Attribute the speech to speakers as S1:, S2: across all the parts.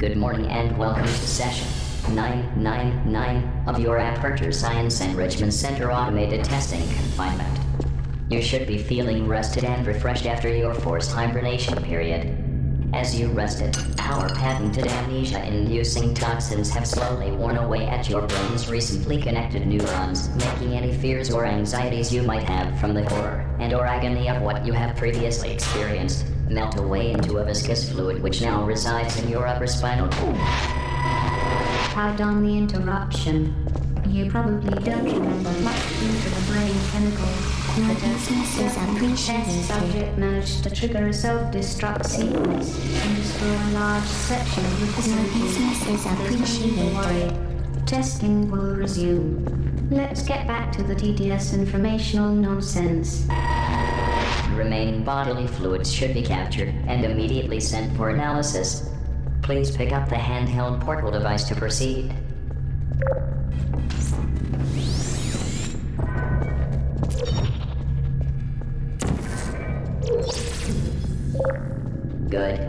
S1: Good morning and welcome to session 999 of your Aperture Science Enrichment Center Automated Testing Confinement. You should be feeling rested and refreshed after your forced hibernation period. As you rested, our patented amnesia-inducing toxins have slowly worn away at your brain's recently connected neurons, making any fears or anxieties you might have from the horror and/or agony of what you have previously experienced melt away into a viscous fluid which now resides in your upper spinal cord.
S2: Pardon the interruption. You probably don't remember much due to the brain chemicals.
S3: No business is appreciated.
S2: Subject managed to trigger a self-destruct sequence and destroy a large section of the
S3: No
S2: facility.
S3: business is appreciated.
S2: Testing will resume. Let's get back to the tedious informational nonsense.
S1: Remaining bodily fluids should be captured and immediately sent for analysis. Please pick up the handheld portable device to proceed. Good.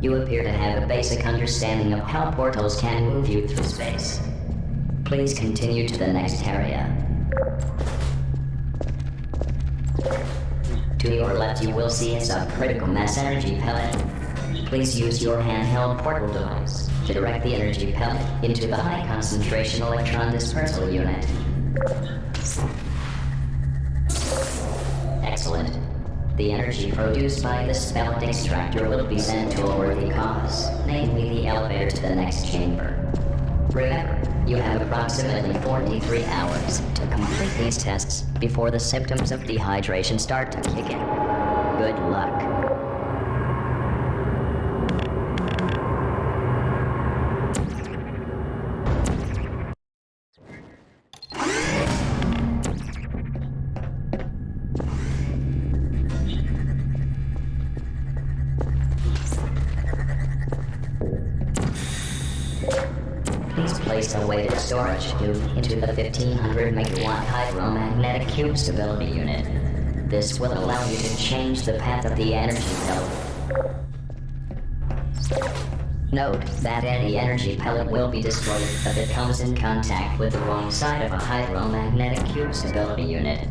S1: You appear to have a basic understanding of how portals can move you through space. Please continue to the next area. To your left you will see a subcritical mass energy pellet. Please use your handheld portable device to direct the energy pellet into the high concentration electron dispersal unit. Excellent. The energy produced by this pellet extractor will be sent to a worthy cause, namely the elevator to the next chamber. Remember, you have approximately 43 hours to complete these tests before the symptoms of dehydration start to kick in. Good luck. Please place a weighted storage tube into the 1500 megawatt hydromagnetic cube stability unit. This will allow you to change the path of the energy pellet. Note that any energy pellet will be destroyed if it comes in contact with the wrong side of a hydromagnetic cube stability unit.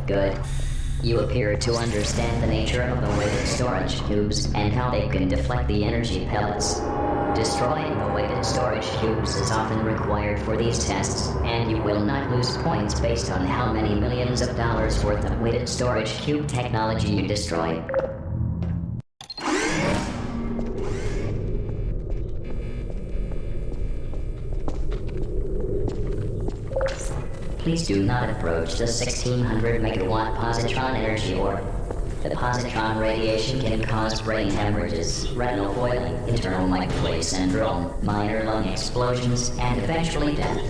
S1: Good. You appear to understand the nature of the weighted storage tubes and how they can deflect the energy pellets. Destroying the weighted storage tubes is often required for these tests, and you will not lose points based on how many millions of dollars worth of weighted storage cube technology you destroy. Please do not approach the 1600 megawatt positron energy orb. The positron radiation can cause brain hemorrhages, retinal boiling, internal microwave syndrome, minor lung explosions, and eventually death.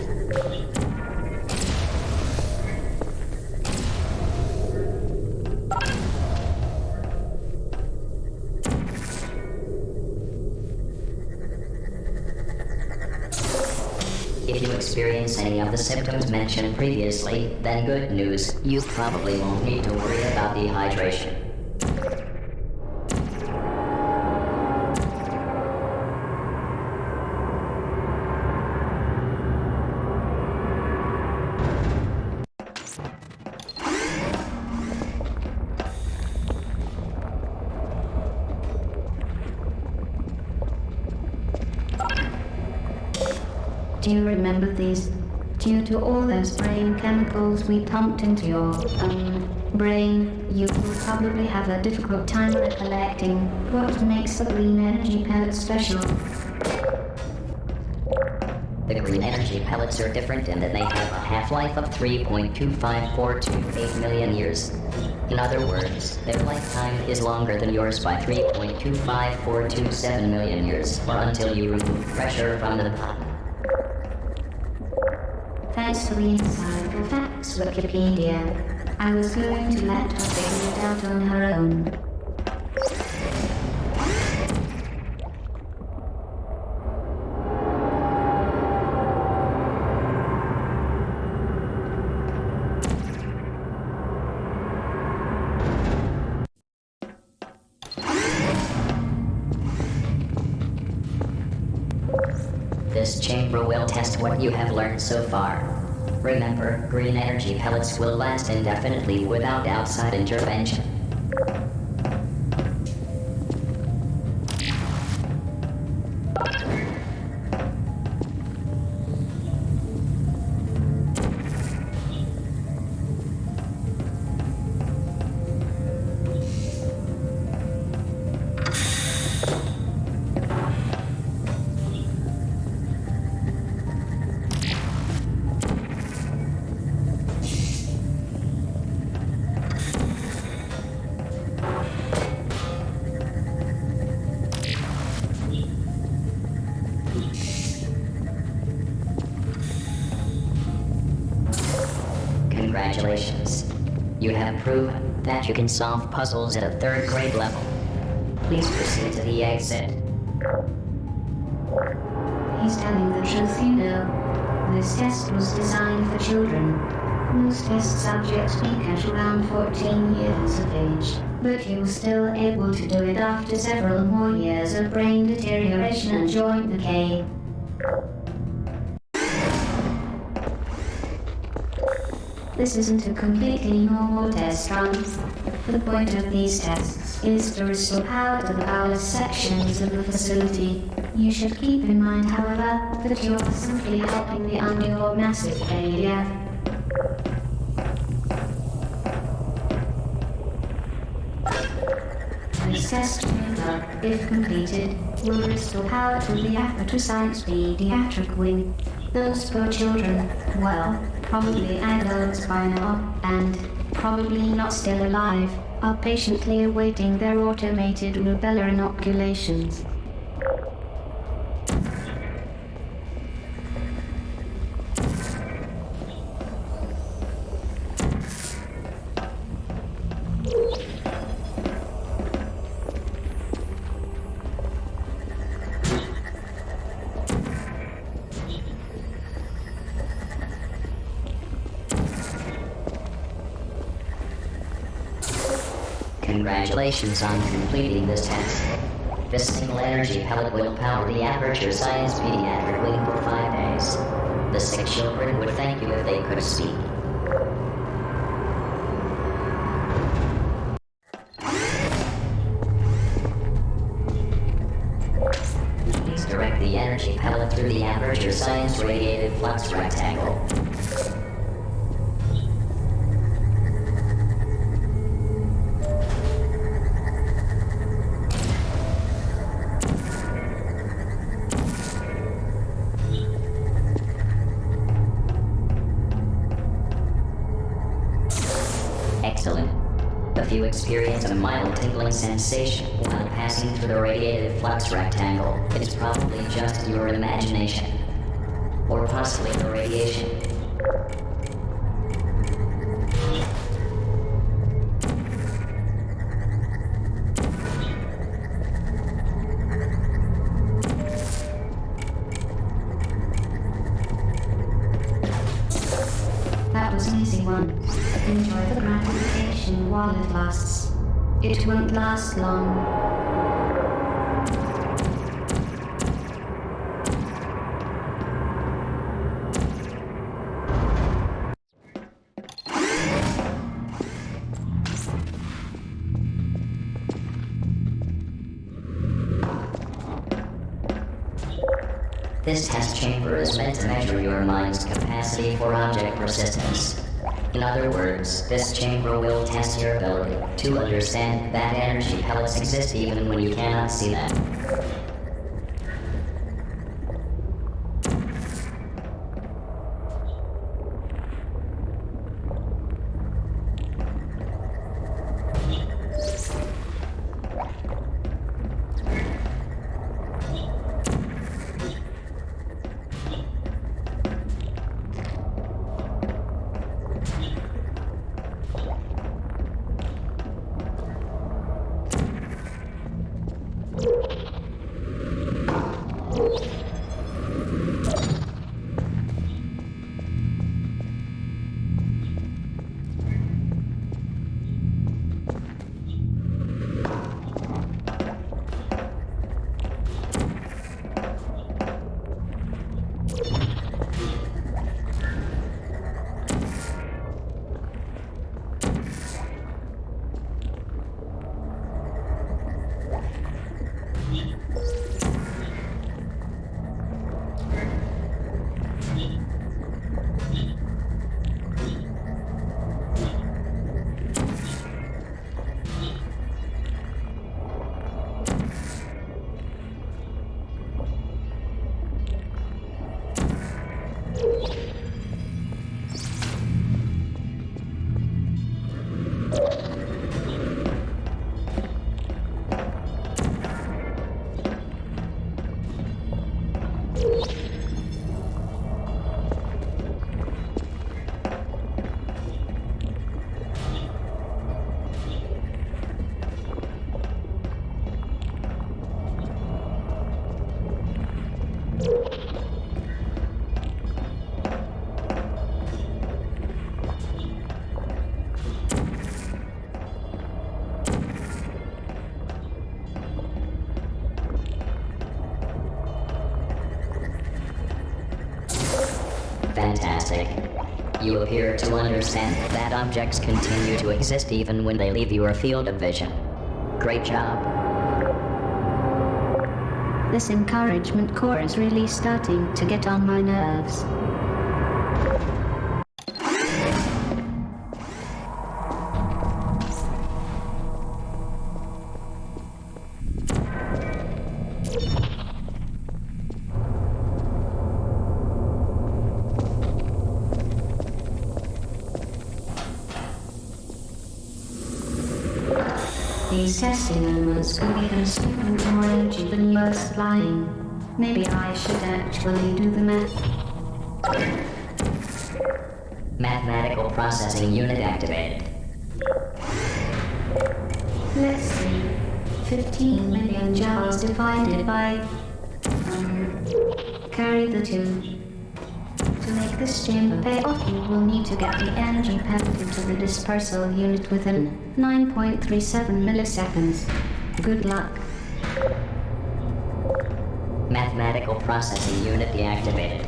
S1: If you experience any of the symptoms mentioned previously, then good news, you probably won't need to worry about dehydration.
S2: Do you remember these? Due to all those brain chemicals we pumped into your, brain, you will probably have a difficult time recollecting what makes the green energy pellet special.
S1: The green energy pellets are different in that they have a half-life of 3.25428 million years. In other words, their lifetime is longer than yours by 3.25427 million years, or until you remove pressure from the bottom.
S2: Thanks for the insightful facts, Wikipedia. I was going to let her figure it out on her own.
S1: This chamber will test what you have learned so far. Remember, green energy pellets will last indefinitely without outside intervention. Congratulations. You have proven that you can solve puzzles at a 3rd grade level. Please proceed to the exit.
S2: He's telling the truth, you know. This test was designed for children. Most test subjects peak at around 14 years of age, but he was still able to do it after several more years of brain deterioration and joint decay. This isn't a completely normal test run. The point of these tests is to restore power to the powerless sections of the facility. You should keep in mind, however, that you are simply helping the undo massive failure. This test, if completed, will restore power to the Aperture Science pediatric wing. Those poor children, well, probably adults by now, and probably not still alive, are patiently awaiting their automated rubella inoculations.
S1: Congratulations on completing this test. This single energy pellet will power the Aperture Science pediatric wing for 5 days. The sick children would thank you if they could speak. Please direct the energy pellet through the Aperture Science radiated flux rectangle. Excellent. If you experience a mild tingling sensation while passing through the radiated flux rectangle, it's probably just your imagination. Or possibly the radiation.
S2: That was an easy one. Enjoy the gratification while it lasts. It won't last long.
S1: This test chamber is meant to measure your mind's capacity for object persistence. In other words, this chamber will test your ability to understand that energy pellets exist even when you cannot see them. here to understand that objects continue to exist even when they leave your field of vision. Great job.
S2: This encouragement core is really starting to get on my nerves. These testing elements could be consumed more energy than you are supplying. Maybe I should actually do the math.
S1: Mathematical processing unit activated.
S2: Let's see. 15 million joules divided by... carry the 2. To make this chamber pay off, you will need to get the energy pumped into the dispersal unit within 9.37 milliseconds. Good luck.
S1: Mathematical processing unit deactivated.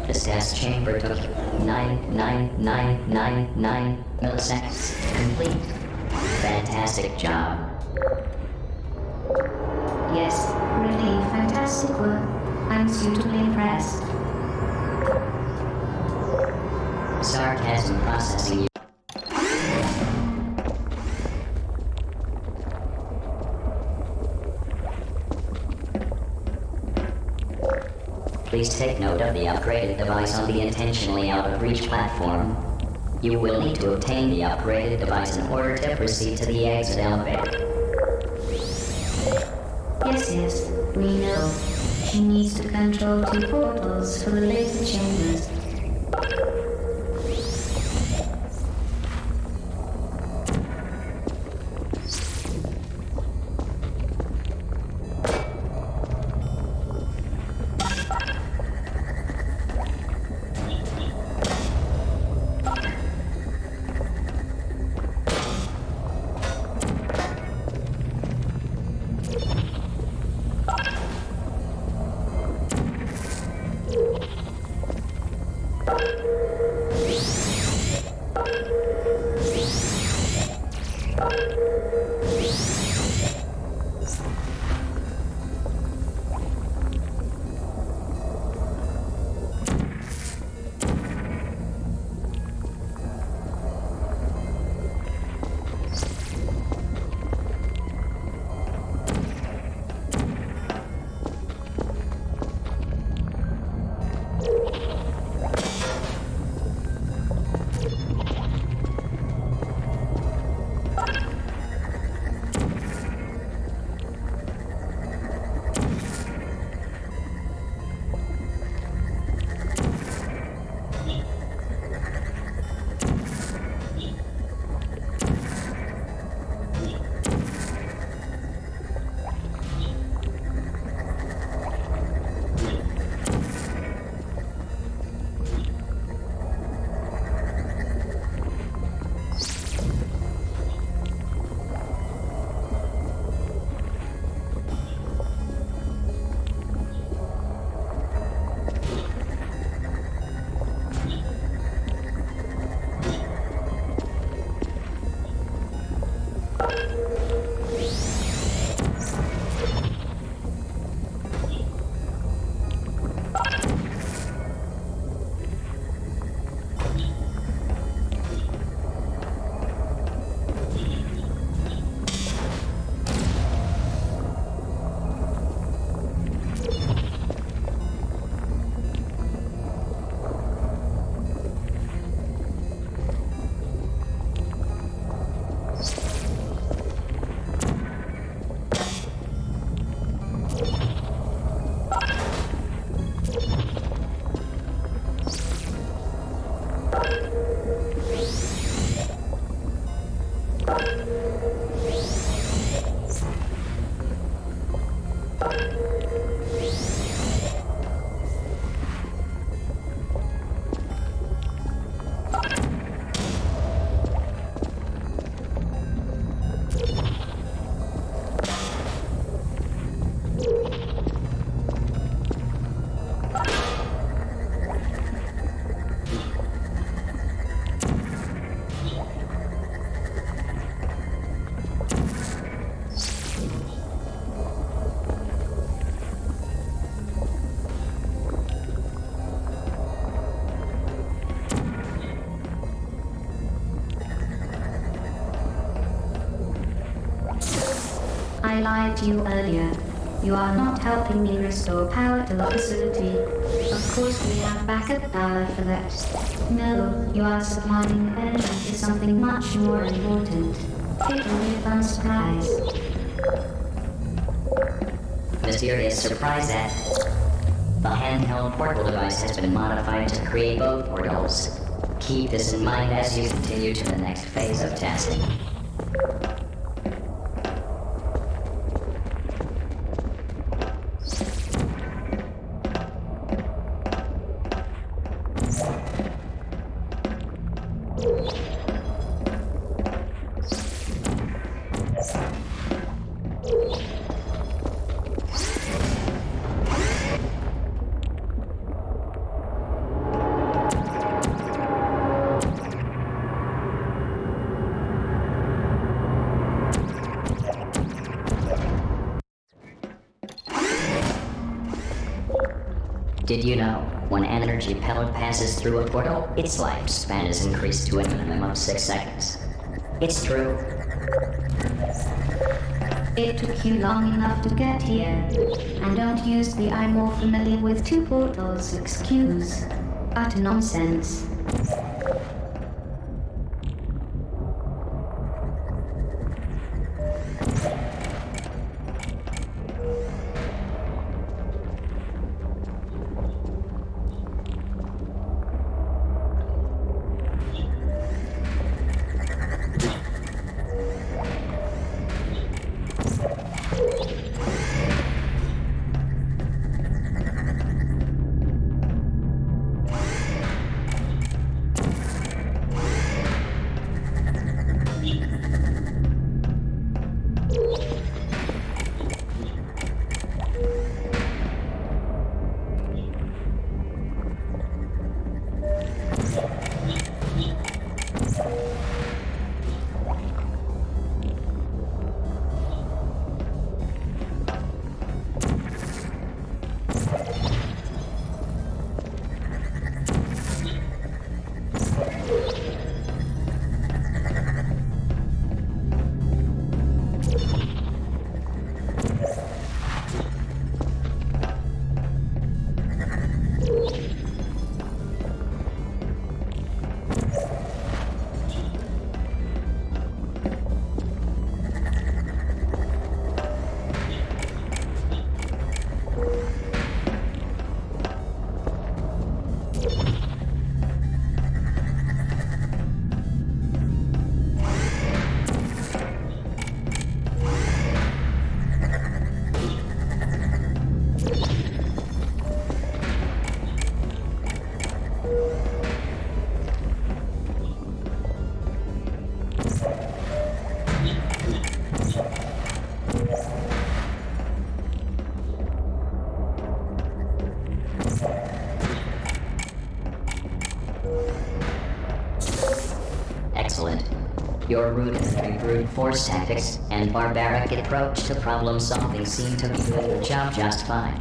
S1: This test chamber took 99999 milliseconds to complete. Fantastic job.
S2: Yes, really fantastic work. I'm suitably impressed.
S1: Sarcasm processing. Please take note of the upgraded device on the intentionally out of reach platform. You will need to obtain the upgraded device in order to proceed to the exit elevator.
S2: Yes, we know. She needs to control 2 portals for the later chambers. I lied to you earlier. You are not helping me restore power to the facility. Of course we have backup power for that. No, you are supplying energy to something much more important. It will be a fun surprise.
S1: Mysterious surprise that the handheld portal device has been modified to create both portals. Keep this in mind as you continue to the next phase of testing. Did you know, when an energy pellet passes through a portal, its lifespan is increased to a minimum of 6 seconds? It's true.
S2: It took you long enough to get here. And don't use the "I'm more familiar with two portals" excuse. Utter nonsense.
S1: Excellent. Your rudimentary brute force tactics and barbaric approach to problem solving seem to be doing the job just fine.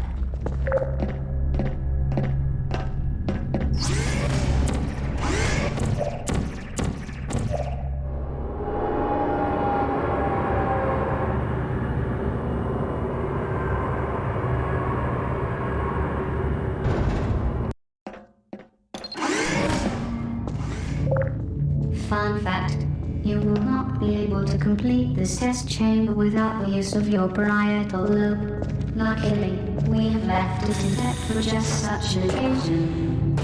S2: Fun fact, you will not be able to complete this test chamber without the use of your parietal lobe. Luckily, we have left it intact for just such an occasion.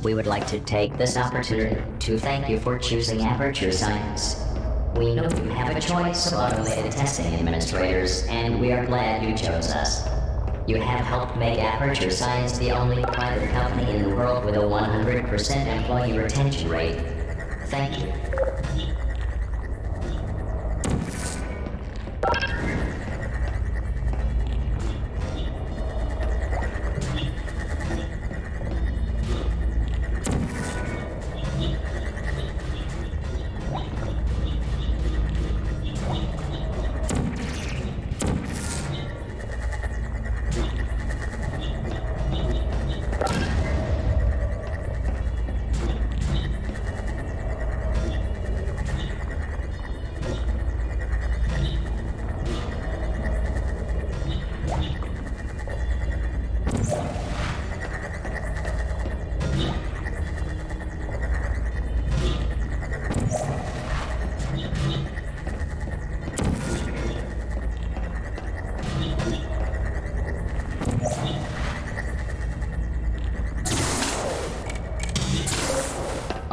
S1: We would like to take this opportunity to thank you for choosing Aperture Science. We know you have a choice of automated testing administrators, and we are glad you chose us. You have helped make Aperture Science the only private company in the world with a 100% employee retention rate. Thank you.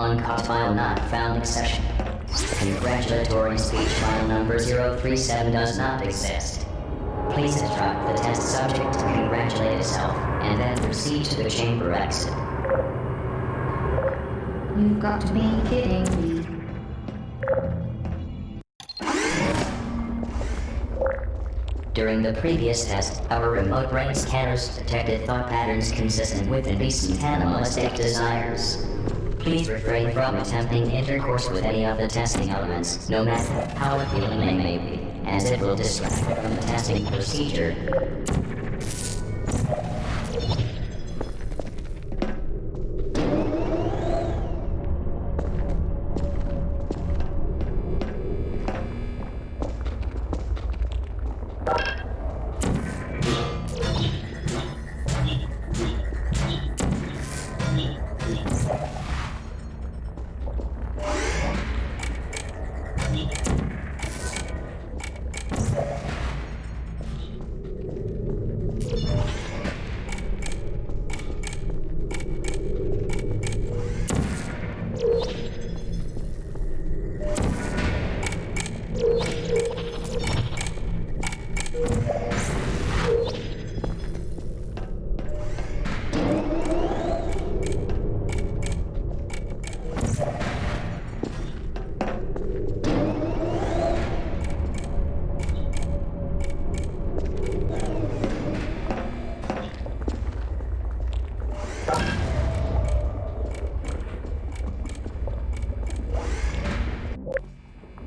S1: Uncaught file not found exception. Congratulatory speech file number 037 does not exist. Please instruct the test subject to congratulate itself and then proceed to the chamber exit.
S2: You've got to be kidding me.
S1: During the previous test, our remote brain scanners detected thought patterns consistent with indecent animalistic desires. Please refrain from attempting intercourse with any of the testing elements, no matter how appealing they may be, as it will distract from the testing procedure.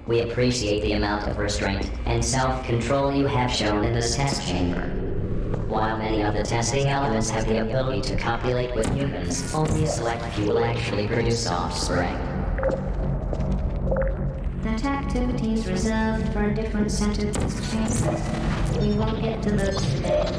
S1: We appreciate the amount of restraint and self-control you have shown in this test chamber. While many of the testing elements have the ability to copulate with humans, only a select few will actually produce offspring.
S2: That activity is reserved for a different set of test chambers. We won't get to those today.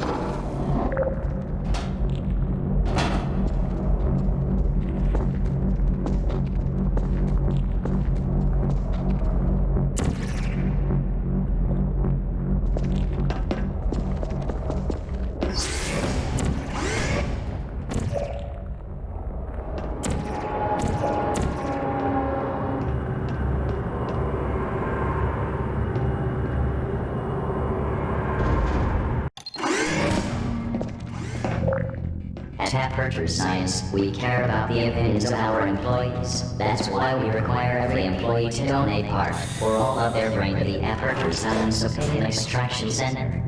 S1: At Aperture Science, we care about the opinions of our employees. That's why we require every employee to donate part or all of their brain to the Aperture Science Opinion Extraction Center.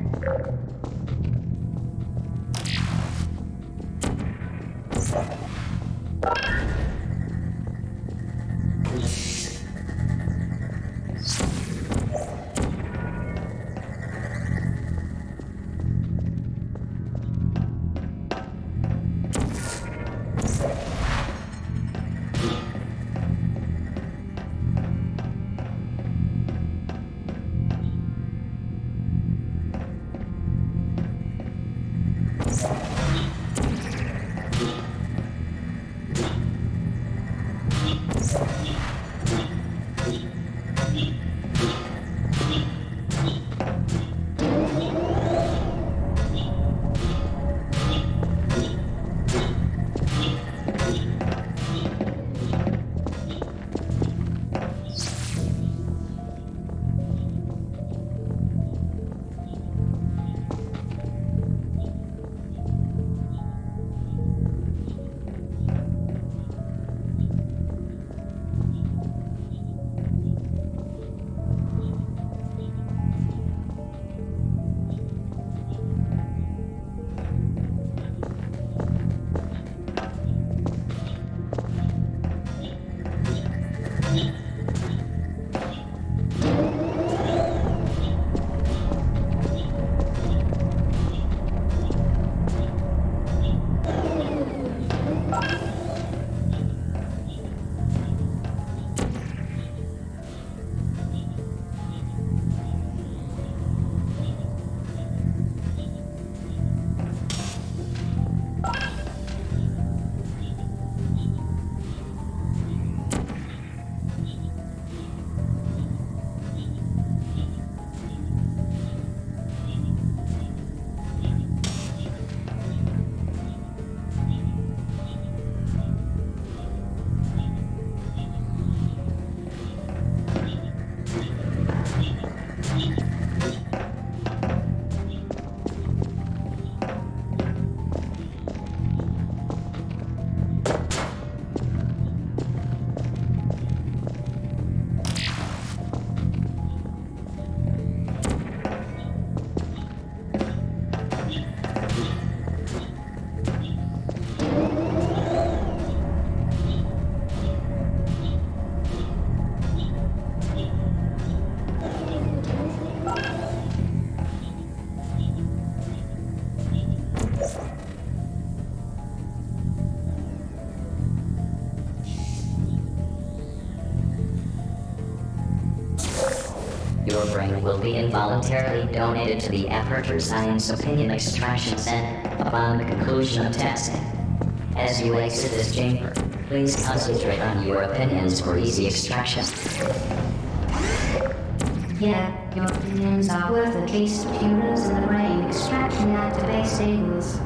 S1: brain will be involuntarily donated to the Aperture Science Opinion Extraction Center upon the conclusion of testing. As you exit this chamber, please concentrate on your opinions for easy extraction.
S2: Yeah, your opinions are worth at least a few rows in the brain extraction database tables.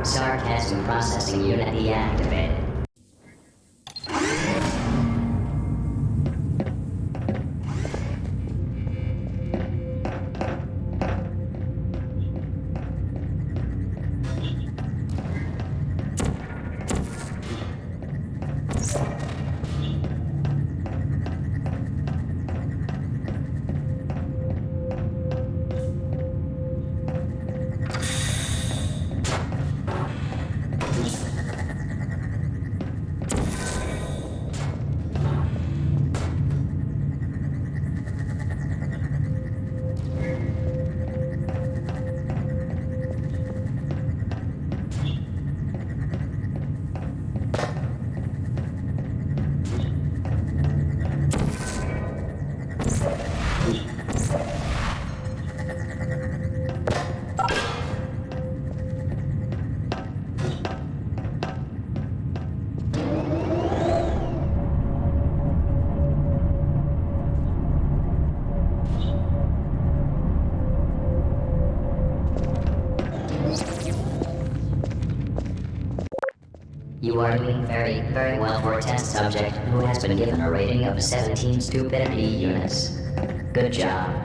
S1: Sarcasm processing unit deactivated. You are doing very, very well for a test subject who has been given a rating of 17 stupidity units. Good job.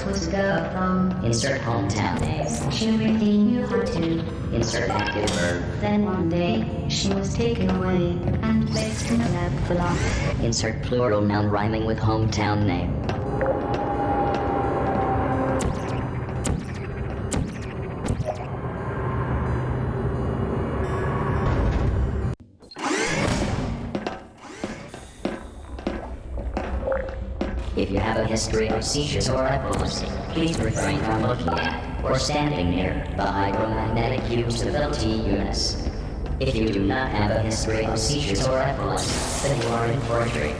S2: Was a girl from
S1: Insert hometown name.
S2: She really knew how to.
S1: Insert active verb.
S2: Then one day, she was taken away and placed in a lab for life.
S1: Insert plural noun rhyming with hometown name. If you have a history of seizures or epilepsy, please refrain from looking at or standing near the hydromagnetic stability units. If you do not have a history of seizures or epilepsy, then you are in for a treat.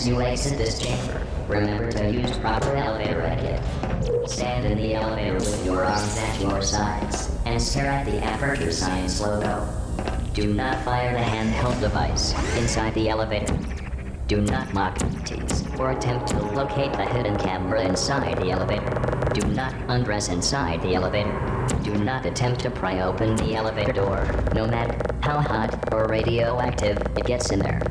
S1: you exit this chamber, remember to use proper elevator etiquette. Stand in the elevator with your arms at your sides, and stare at the Aperture Science logo. Do not fire the handheld device inside the elevator. Do not mock, tease, or attempt to locate the hidden camera inside the elevator. Do not undress inside the elevator. Do not attempt to pry open the elevator door, no matter how hot or radioactive it gets in there.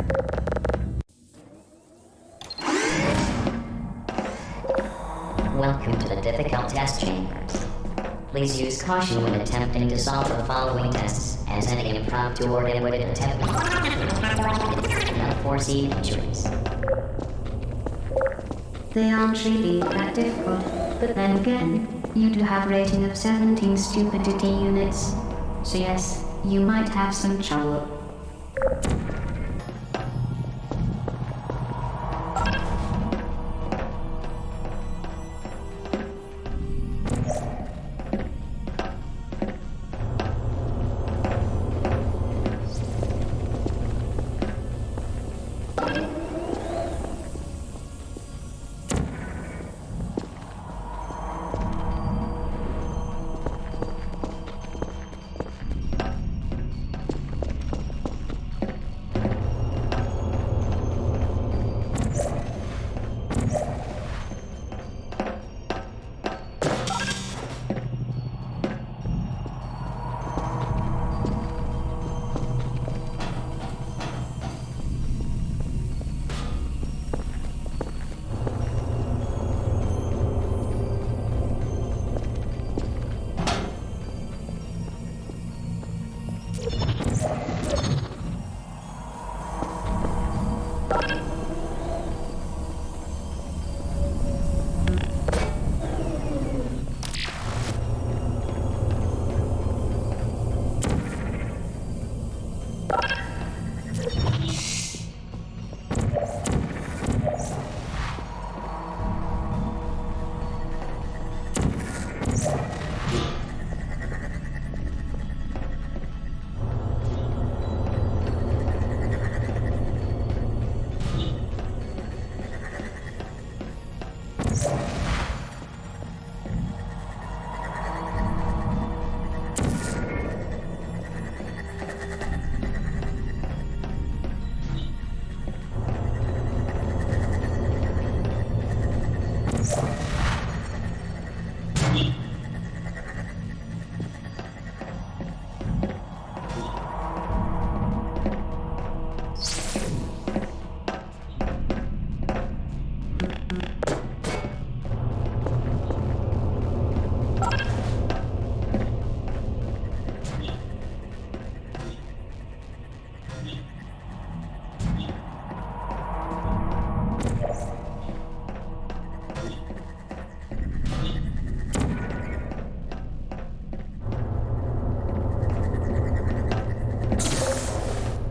S1: Welcome to the difficult test chambers. Please use caution when attempting to solve the following tests, as any impromptu or dim-witted attempt will unforeseen injuries.
S2: They aren't really that difficult, but then again, you do have a rating of 17 stupidity units. So yes, you might have some trouble.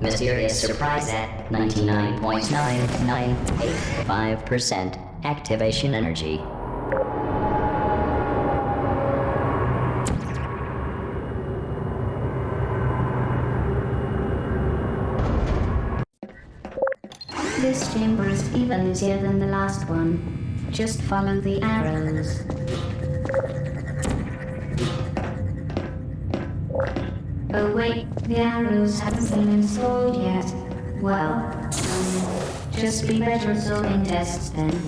S1: Mysterious surprise at 99.9985% activation energy.
S2: This chamber is even easier than the last one. Just follow the arrows. Oh wait, the arrows haven't been installed yet. Well, just be better at solving tests then.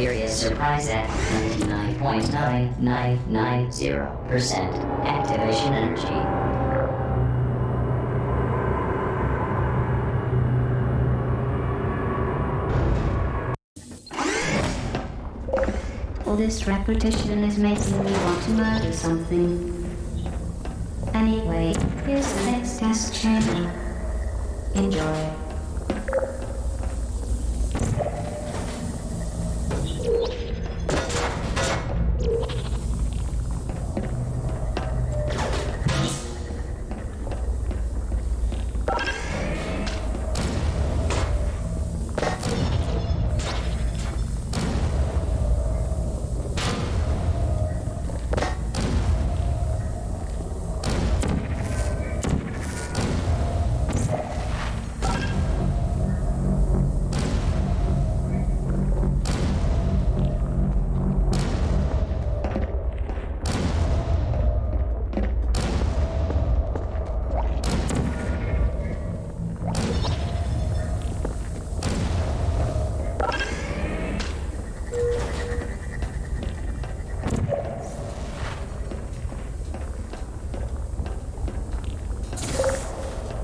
S1: Mysterious surprise at 99.9990% activation energy.
S2: All this repetition is making me want to murder something. Anyway, here's the next test chamber. Enjoy.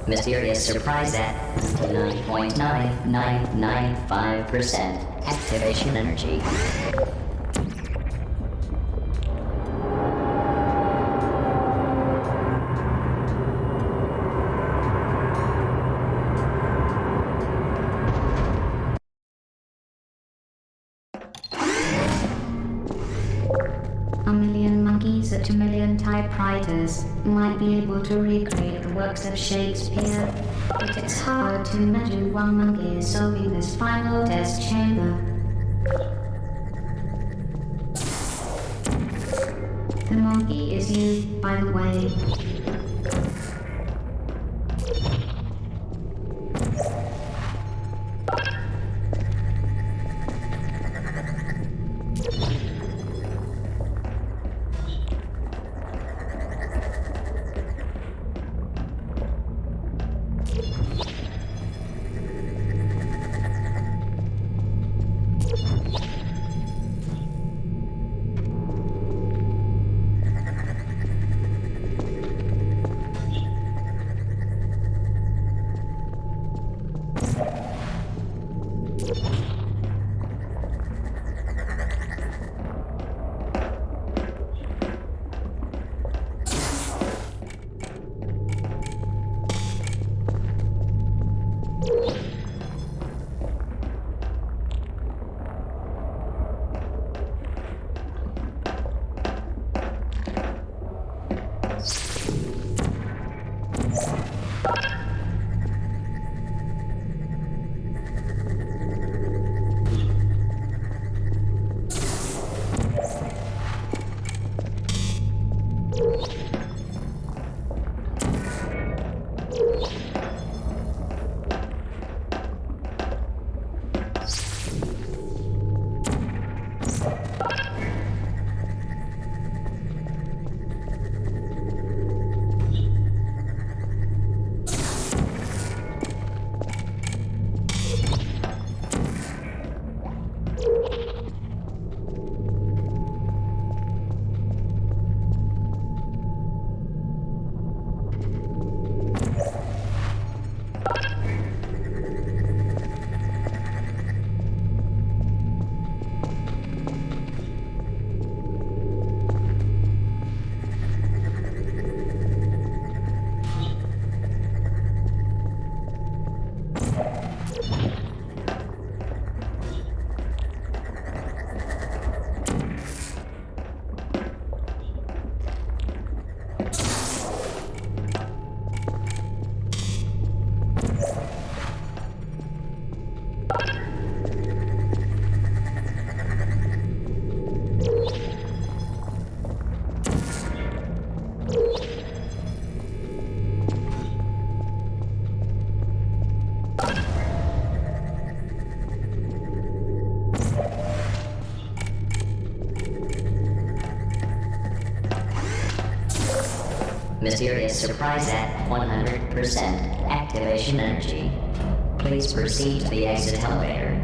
S1: Mysterious surprise at 9.9995% activation energy.
S2: A million monkeys at a million typewriters might be able to recreate the works of Shakespeare, but it's hard to imagine one monkey solving this final test chamber. The monkey is you, by the way.
S1: Mysterious surprise at 100% activation energy. Please proceed to the exit elevator.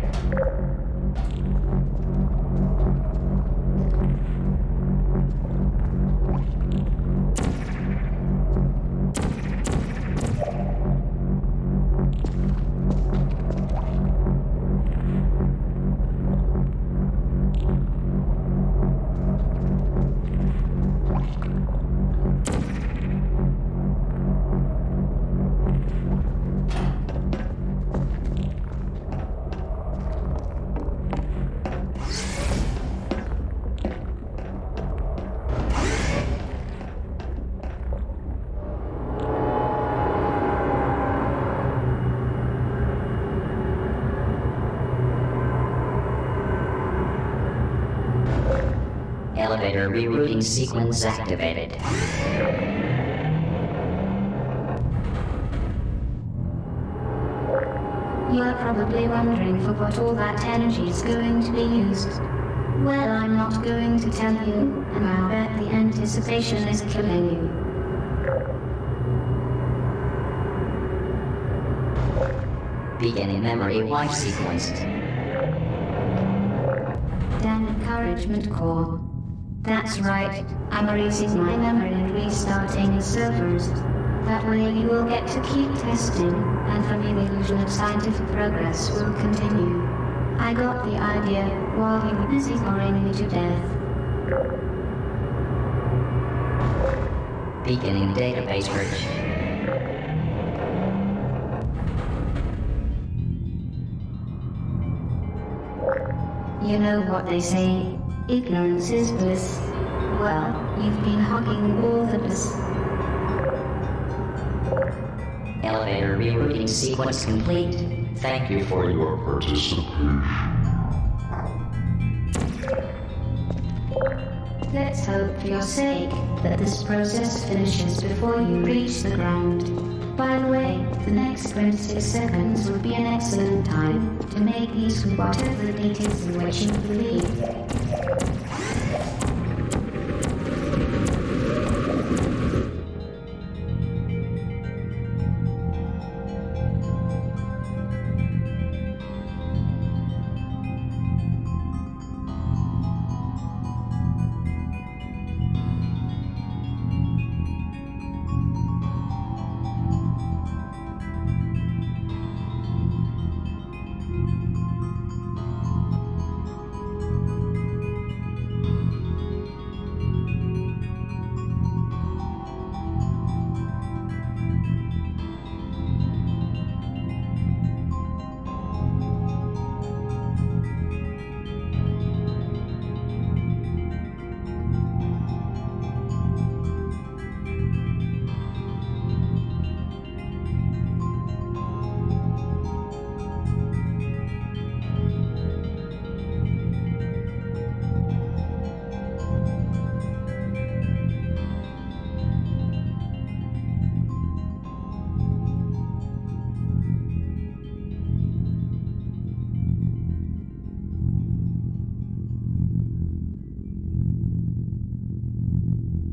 S1: Elevator rerouting sequence activated.
S2: You're probably wondering for what all that energy is going to be used. Well, I'm not going to tell you, and I'll bet the anticipation is killing you.
S1: Beginning memory wipe sequence.
S2: Damn encouragement core. That's right, I'm erasing my memory and restarting the servers. That way you will get to keep testing, and for me the illusion of scientific progress will continue. I got the idea while you were busy boring me to death.
S1: Beginning database search.
S2: You know what they say, ignorance is bliss. Well, you've been hogging all the bliss.
S1: Elevator rerouting sequence complete.
S4: Thank you for your participation.
S2: Let's hope for your sake that this process finishes before you reach the ground. By the way, the next 26 seconds would be an excellent time to make use of whatever it is in which you believe.